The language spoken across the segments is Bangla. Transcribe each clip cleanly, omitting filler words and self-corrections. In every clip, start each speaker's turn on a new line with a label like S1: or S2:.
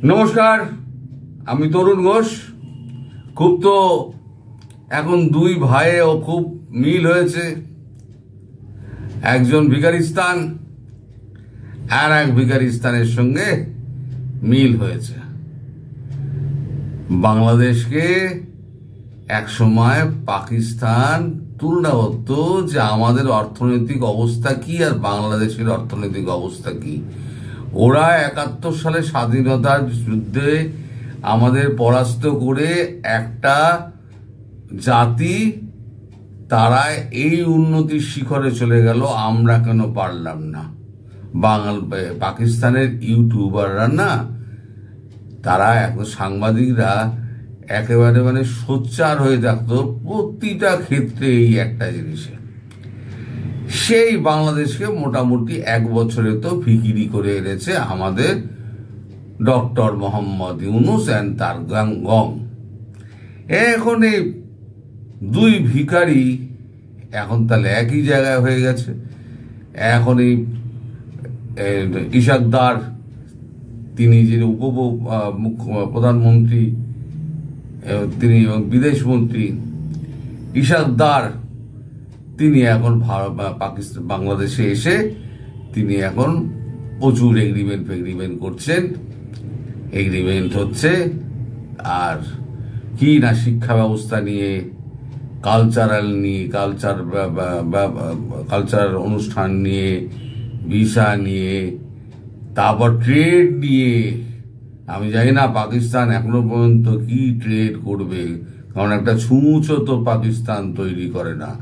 S1: নমস্কার, আমি তরুণ ঘোষ। খুব তো এখন দুই ভাইও খুব মিল হয়েছে। একজন ভিকারিস্তান আর এক ভিকারিস্তানের সঙ্গে মিল হয়েছে। বাংলাদেশকে একসময় পাকিস্তান তুলনা করত যে আমাদের অর্থনৈতিক অবস্থা কি আর বাংলাদেশের অর্থনৈতিক অবস্থা কি। ওরা 71 সালে স্বাধীনতার যুদ্ধে আমাদের পরাস্ত করে একটা জাতি, তারা এই উন্নতির শিখরে চলে গেল, আমরা কেন পারলাম না? পাকিস্তানের ইউটিউবাররা না, তারা এখন সাংবাদিকরা একেবারে সোচ্চার হয়ে থাকতো প্রতিটা ক্ষেত্রে এই একটা জিনিসে। সেই বাংলাদেশকে মোটামুটি 1 বছরে তো ফিকিরি করে এনেছে আমাদের ডক্টর মোহাম্মদ ইউনূস এন্ড তার গং। এখন এই দুই ভিখারি এখন তাহলে একই জায়গায় হয়ে গেছে। এখন এই ইশাক দার, তিনি যে প্রধানমন্ত্রী, তিনি বিদেশমন্ত্রী ইশাক দার, তিনি এখন বাংলাদেশে এসে তিনি এখন প্রচুর এগ্রিমেন্ট করছেন। এগ্রিমেন্ট হচ্ছে আর কি না, শিক্ষা ব্যবস্থা নিয়ে, কালচারাল অনুষ্ঠান নিয়ে, ভিসা নিয়ে, তারপর ট্রেড নিয়ে। আমি জানি না পাকিস্তান এখনো পর্যন্ত কি ট্রেড করবে, কারণ একটা ছুঁচো তো পাকিস্তান তৈরি করে না।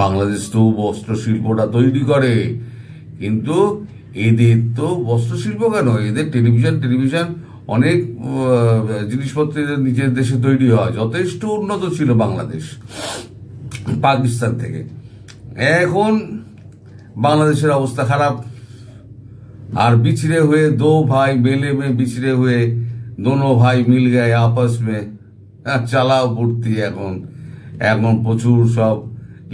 S1: বাংলাদেশ তো বস্ত্র শিল্পটা তৈরি করে, কিন্তু এদের তো বস্ত্র শিল্প কেন, এদের টেলিভিশন অনেক জিনিসপত্র এদের নিজের দেশে তৈরি হয়। যথেষ্ট উন্নত ছিল বাংলাদেশ পাকিস্তান থেকে। এখন বাংলাদেশের অবস্থা খারাপ। আর बिछड़े हुए दो भाई मेले में बिछड़े हुए दोनों भाई मिल गए आपस में, চালাও পড়তি। এখন প্রচুর সব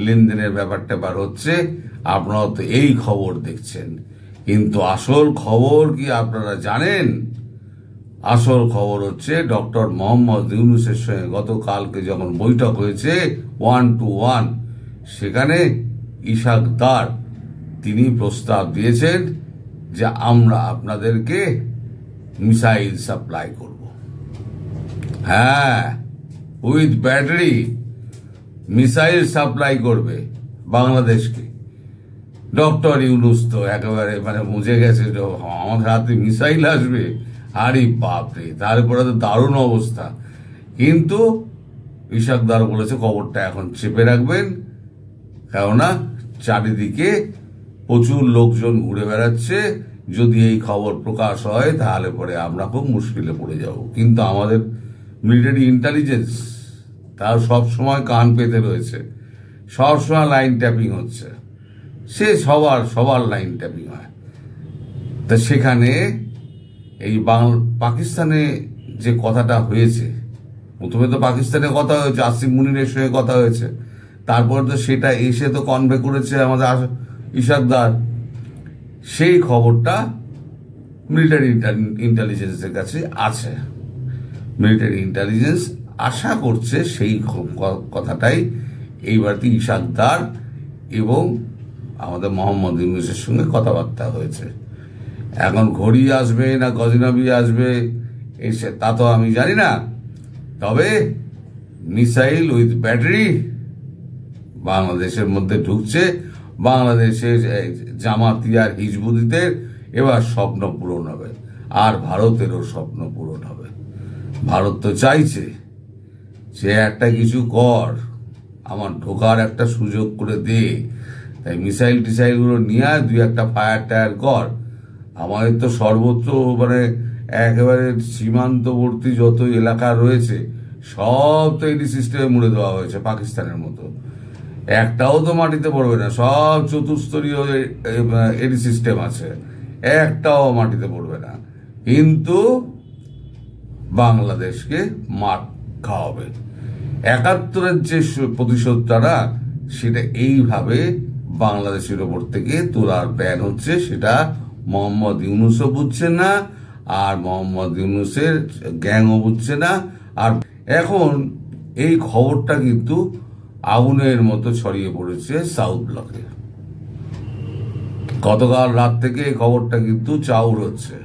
S1: লেনদেনের ব্যাপার হচ্ছে। আপনারা তো এই খবর দেখছেন, কিন্তু আসল খবর কি আপনারা জানেন? আসল খবর হচ্ছে ডক্টর মোহাম্মদ ইউনূসের সঙ্গে গতকালকে যখন বৈঠক হয়েছে 1 to 1, সেখানে ইশাক দার তিনি প্রস্তাব দিয়েছেন যে আমরা আপনাদেরকে মিসাইল সাপ্লাই করব। হ্যাঁ, উইথ ব্যাটারি মিসাইল সাপ্লাই করবে বাংলাদেশকে। ডক্টর ইউনূস তো একেবারে বুঝে গেছে আমাদের হাতে মিসাইল আসবে। আরে বাপরে, তারপরে তো দারুণ অবস্থা। কিন্তু ইশাক দার বলেছে খবরটা এখন চেপে রাখবেন, কেননা চারিদিকে প্রচুর লোকজন ঘুরে বেড়াচ্ছে। যদি এই খবর প্রকাশ হয় তাহলে পরে আমরা খুব মুশকিলে পড়ে যাব। কিন্তু আমাদের মিলিটারি ইন্টেলিজেন্স তার সবসময় কান পেতে রয়েছে, সবসময় লাইন ট্যাপিং হচ্ছে। সে সবার লাইন ট্যাপিং হয়। তা সেখানে এই পাকিস্তানে যে কথাটা হয়েছে, প্রথমে তো পাকিস্তানে কথা হয়েছে, আসিফ মুনিরের সঙ্গে কথা হয়েছে, তারপর তো সেটা এসে তো কনভে করেছে আমাদের ইশাক দার। সেই খবরটা মিলিটারি ইন্টেলিজেন্সের কাছে আছে। মিলিটারি ইন্টেলিজেন্স আশা করছে সেই কথাটাই এইবারটি ইশাক দার এবং আমাদের মোহাম্মদ ইউনূসের সঙ্গে কথাবার্তা হয়েছে। এখন ঘড়ি আসবে না গজনবী আসবে এসে তা তো আমি জানি না, তবে মিসাইল উইথ ব্যাটারি বাংলাদেশের মধ্যে ঢুকছে। বাংলাদেশের জামাতি আর হিজবুদ্দিদের এবার স্বপ্ন পূরণ হবে, আর ভারতেরও স্বপ্ন পূরণ হবে। ভারত তো চাইছে যে একটা কিছু কর, আমার ঢোকার একটা সুযোগ করে দে, তাই মিসাইল টিসাইলগুলো নিয়ে 2-1 ফায়ার টায়ার কর। আমাদের তো সর্বত্র একেবারে সীমান্তবর্তী যত এলাকা রয়েছে সব তো এডি সিস্টেমে মুড়ে দেওয়া হয়েছে পাকিস্তানের মতো। একটাও তো মাটিতে পড়বে না, সব চতুস্তরীয় এডি সিস্টেম আছে, একটাও মাটিতে পড়বে না। কিন্তু বাংলাদেশকে মার খাওয়াবে। 71-এর যে প্রতিশোধটা না, সেটা এইভাবে বাংলাদেশের ওপর থেকে তোলার প্ল্যান হচ্ছে। সেটা মোহাম্মদ ইউনূসও বুঝছেন না, আর মোহাম্মদ ইউনূসের গ্যাংও বুঝছে না। আর এখন এই খবরটা কিন্তু আগুনের মতো ছড়িয়ে পড়েছে সাউথ ব্লকে। গতকাল রাত থেকে এই খবরটা কিন্তু চাউর হচ্ছে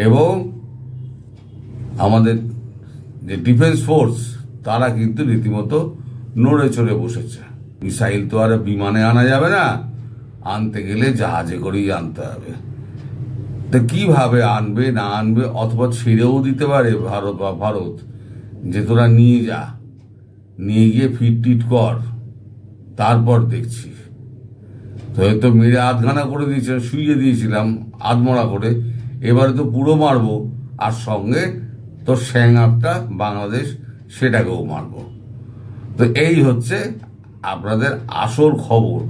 S1: এবং আমাদের যে ডিফেন্স ফোর্স তারা কিন্তু রীতিমতো নড়ে চড়ে বসেছে। মিসাইল তো আর বিমানে আনা যাবে না, আনতে গেলে জাহাজে করেই আনতে হবে। তো কিভাবে আনবে না আনবে, অথবা ছেড়েও দিতে পারে ভারত যে তোরা নিয়ে যা, নিয়ে গিয়ে ফিট কর, তারপর দেখছি। তো মেরে আধখানা করে দিয়েছিলাম, শুইয়ে দিয়েছিলাম আধমরা করে, এবারে তো পুরো মারবো, আর সঙ্গে তোর স্যাংআপটা বাংলাদেশ সেটাকেও মারবো। তো এই হচ্ছে আপনাদের আসল খবর।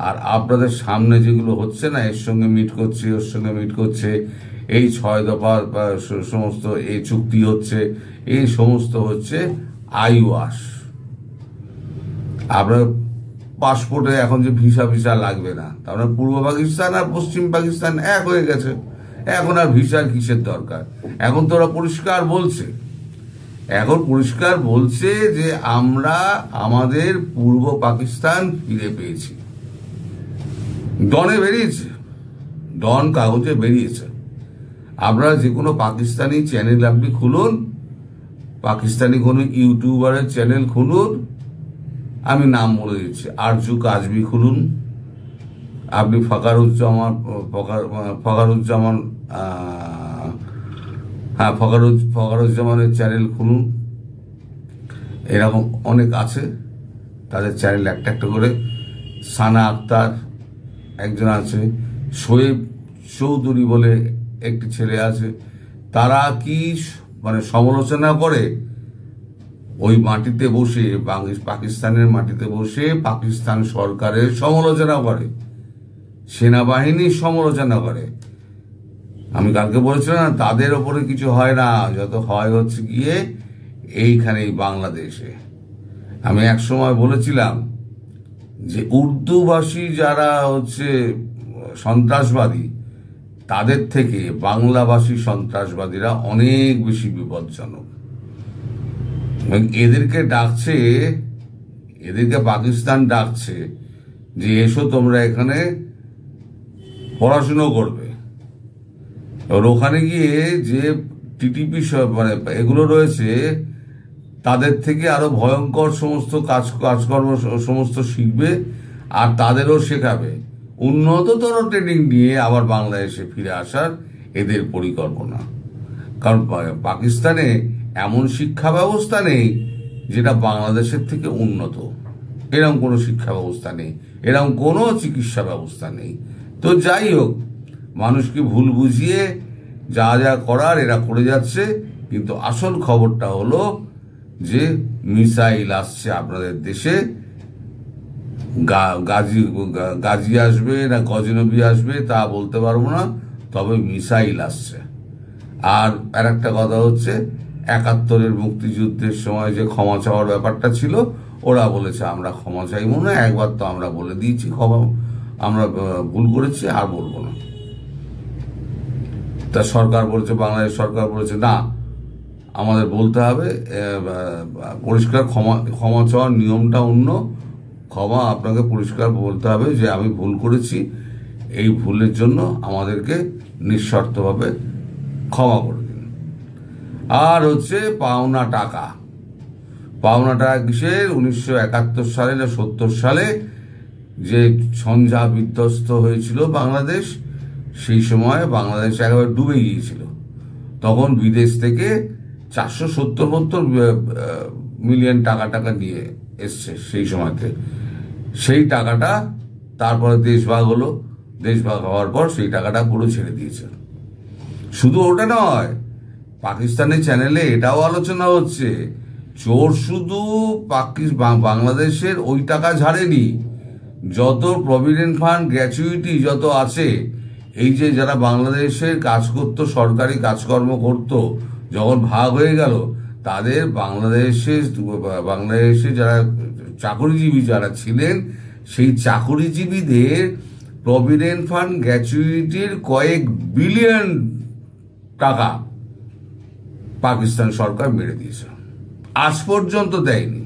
S1: আর আপনাদের সামনে যেগুলো হচ্ছে না, এর সঙ্গে মিট করছে, ওর সঙ্গে মিট করছে, এই 6 দফা সমস্ত এই চুক্তি হচ্ছে, এই সমস্ত হচ্ছে আইওয়াস। আপনার পাসপোর্টে এখন যে ভিসা লাগবে না, তার মানে পূর্ব পাকিস্তান আর পশ্চিম পাকিস্তান এক হয়ে গেছে। এখন আর ভিসার কিসের দরকার? এখন তো ওরা পরিষ্কার বলছে যে আমরা আমাদের পূর্ব পাকিস্তান ফিরে পেয়েছি। ডনে বেরিয়েছে, ডন কাগজে বেরিয়েছে। আপনারা যে কোনো পাকিস্তানি চ্যানেল আপনি খুলুন, পাকিস্তানি কোনো ইউটিউবারের চ্যানেল খুলুন, আমি নাম বলে দিচ্ছি, আরজু কাজবি খুলুন, আপনি ফখরুজ্জামানের চ্যানেল খুলুন, এরকম অনেক আছে তাদের চ্যানেল একটা একটা করে। সানা আক্তার একজন আছে, শোয়েব চৌধুরী বলে একটি ছেলে আছে, তারা কি মানে সমালোচনা করে ওই মাটিতে বসে, পাকিস্তানের মাটিতে বসে পাকিস্তান সরকারের সমালোচনা করে, সেনাবাহিনীর সমালোচনা করে। আমি কালকে বলেছিলাম না, তাদের ওপরে কিছু হয় না, যত হয় হচ্ছে গিয়ে এইখানেই বাংলাদেশে। আমি এক সময় বলেছিলাম যে উর্দুভাষী যারা হচ্ছে সন্ত্রাসবাদী, তাদের থেকে বাংলাভাষী সন্ত্রাসবাদীরা অনেক বেশি বিপজ্জনক। এদেরকে পাকিস্তান ডাকছে যে এসো তোমরা এখানে পড়াশুনো করবে। এবার ওখানে গিয়ে যে টিটিপি মানে এগুলো রয়েছে, তাদের থেকে আরো ভয়ঙ্কর সমস্ত কাজকর্ম সমস্ত শিখবে, আর তাদেরও শেখাবে। উন্নততর ট্রেনিং নিয়ে আবার বাংলাদেশে ফিরে আসার এদের পরিকল্পনা। কারণ পাকিস্তানে এমন শিক্ষা ব্যবস্থা নেই যেটা বাংলাদেশের থেকে উন্নত, এরকম কোনো শিক্ষা ব্যবস্থা নেই, এরকম কোনো চিকিৎসা ব্যবস্থা নেই। তো যাই হোক, মানুষকে ভুল বুঝিয়ে যা যা করার এরা করে যাচ্ছে। কিন্তু আসল খবরটা হলো যে মিসাইল আসছে আপনাদের দেশে। গাজী আসবে না গজনবী আসবে তা বলতে পারবো না, তবে মিসাইল আসছে। আর একটা কথা হচ্ছে, 71-এর মুক্তিযুদ্ধের সময় যে ক্ষমা চাওয়ার ব্যাপারটা ছিল, ওরা বলেছে আমরা ক্ষমা চাইবো না, একবার তো আমরা বলে দিয়েছি ক্ষমা, আমরা ভুল করেছি, আর বলবো না। তা সরকার বলেছে, বাংলাদেশ সরকার বলেছে না, আমাদের বলতে হবে পরিষ্কার, ক্ষমা চাওয়ার নিয়মটা অন্য। ক্ষমা আপনাকে পরিষ্কার বলতে হবে যে আমি ভুল করেছি, এই ভুলের জন্য আমাদেরকে নিঃশর্তভাবে ক্ষমা করে দিন। আর হচ্ছে পাওনা টাকা কিসের? 1971 সালে না 70 সালে যে ঝঞ্ঝা বিধ্বস্ত হয়েছিল বাংলাদেশ, সেই সময় বাংলাদেশ একেবারে ডুবে গিয়েছিল। তখন বিদেশ থেকে 470 মিলিয়ন টাকা নিয়ে এসছে সেই সময়তে। সেই টাকাটা তারপরে দেশভাগ হলো, দেশভাগ হওয়ার পর সেই টাকাটা পুরো ছেড়ে দিয়েছে। শুধু ওটা নয়, পাকিস্তানের চ্যানেলে এটাও আলোচনা হচ্ছে, চোর শুধু বাংলাদেশের ওই টাকা ঝাড়েনি, যত প্রভিডেন্ট ফান্ড গ্র্যাচুইটি যত আছে, এই যে যারা বাংলাদেশের কাজ করতো, সরকারি কাজকর্ম করতো, যখন ভাগ হয়ে গেল, তাদের বাংলাদেশে যারা চাকরিজীবী যারা ছিলেন, সেই চাকরিজীবীদের প্রভিডেন্ট ফান্ড গ্র্যাচুইটির কয়েক বিলিয়ন টাকা পাকিস্তান সরকার মেরে দিয়েছে, আজ পর্যন্ত দেয়নি।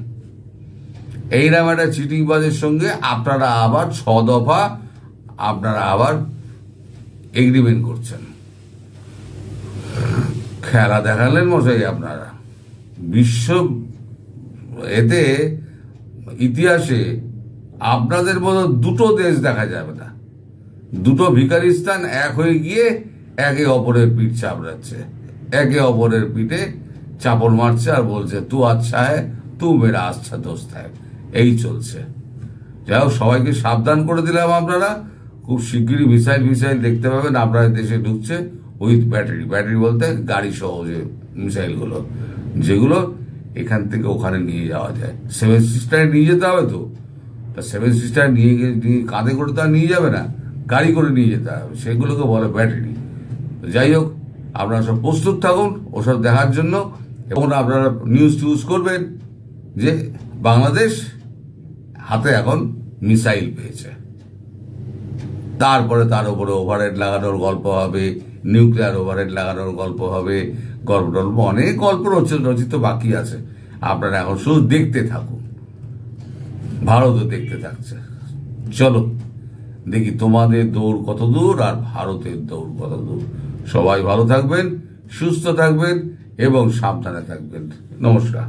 S1: এইরকম একটা চিটিংবাজের সঙ্গে আপনারা আবার 6 দফা আপনারা আবার এগ্রিমেন্ট করছেন। খেলা দেখালেন মশাই আপনারা। বিশ্ব এতে ইতিহাসে আপনাদের মতো দুটো দেশ দেখা যাবে না, দুটো ভিকারিস্তান এক হয়ে গিয়ে একে অপরের পিঠ চাপড়াচ্ছে, একে অপরের পিঠে চাপড় মারছে আর বলছে তু আচ্ছা হ্যায় তু মেরা আচ্ছা দোস্ত হ্যায়। এই চলছে। যাই হোক, সবাইকে সাবধান করে দিলাম। আপনারা খুব শিগগিরই মিসাইল দেখতে পাবেন আপনাদের দেশে ঢুকছে উইথ ব্যাটারি বলতে গাড়ি সহ যে মিসাইলগুলো, যেগুলো এখান থেকে ওখানে নিয়ে যাওয়া যায়। 7 সিস্টারে নিয়ে যেতে হবে তো, তা 7 সিস্টার নিয়ে কাঁধে করে তো আর নিয়ে যাবে না, গাড়ি করে নিয়ে যেতে হবে, সেগুলোকে বলে ব্যাটারি। যাই হোক, আপনারা সব প্রস্তুত থাকুন ওসব দেখার জন্য, এবং আপনারা নিউজ টিউজ করবেন যে বাংলাদেশ হাতে এখন মিসাইল পেয়েছে। তারপরে তার উপরে ওভারহেড লাগানোর গল্প হবে, নিউক্লিয়ার ওভারহেড লাগানোর গল্প হবে, গল্প অনেক গল্প রচিত বাকি আছে। আপনারা এখন শুধু দেখতে থাকুন, ভারতও দেখতে থাকছে। চলো দেখি তোমাদের দৌড় কত দূর আর ভারতের দৌড় কত দূর। সবাই ভালো থাকবেন, সুস্থ থাকবেন এবং সাবধানে থাকবেন। নমস্কার।